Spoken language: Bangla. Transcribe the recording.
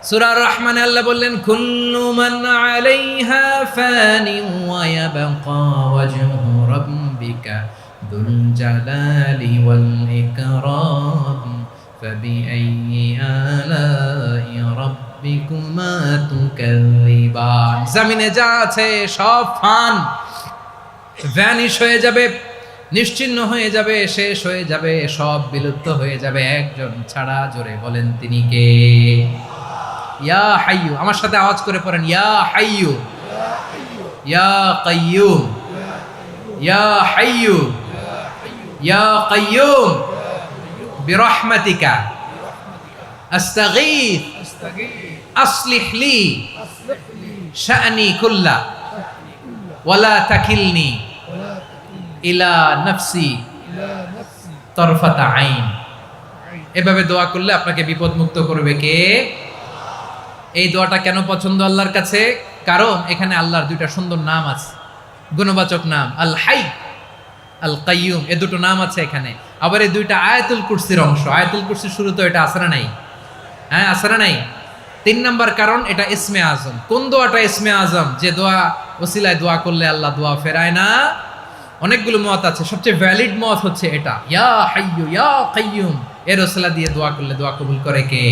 সূরা আর-রহমানে আল্লাহ বললেন কুল্লু মান আলাইহা ফানি ওয়া ইয়াবকা ওয়াজহু রাব্বিকা দুল জালালি ওয়াল ইকরাম ফাবিআইয়ি আলাই রাব্বিকুমা তুকাযিবান। জমিনে যা আছে সব ফান, ভ্যানিশ হয়ে যাবে, নিশ্চিহ্ন হয়ে যাবে, শেষ হয়ে যাবে, সব বিলুপ্ত হয়ে যাবে একজন ছাড়া। জোরে বলেন তিনি কে? ইয়া হাইয়ু। আমার সাথে আওয়াজ করে পড়েন ইয়া হাইয়ু, ইয়া কাইয়ুম, ইয়া হাইয়ু, ইয়া কাইয়ুম বিরহমাতিকা আস্তাগীথ আসলিহ লি শা'নি কুল্লা ওয়ালা তাকিলনি ইলা নাফসি তরফাতা আইন। এভাবে দোয়া করলে আপনাকে বিপদ মুক্ত করবে কে? এই দোয়াটা কেন পছন্দ আল্লাহর কাছে? কারণ এখানে আল্লাহর দুইটা সুন্দর নাম আছে, গুণবাচক নাম, আল হাই, আল কাইয়ুম, এই দুটো নাম আছে এখানে। আবার এই দুইটা আয়াতুল কুরসির অংশ। আয়াতুল কুরসির শুরু তো এটা আছে না নাই? হ্যাঁ, আছে না নাই? 3 নাম্বার কারণ এটা ইসমে আজম। কোন দোয়াটা ইসমে আজম? যে দোয়া ওসিলায় দোয়া করলে আল্লাহ দোয়া ফেরায় না। অনেকগুলো মত আছে, সবচেয়ে ভ্যালিড মত হচ্ছে এটা, ইয়া হাইয়ু ইয়া কাইয়ুম। এর ওসিলা দিয়ে দোয়া করলে দোয়া কবুল করে কে?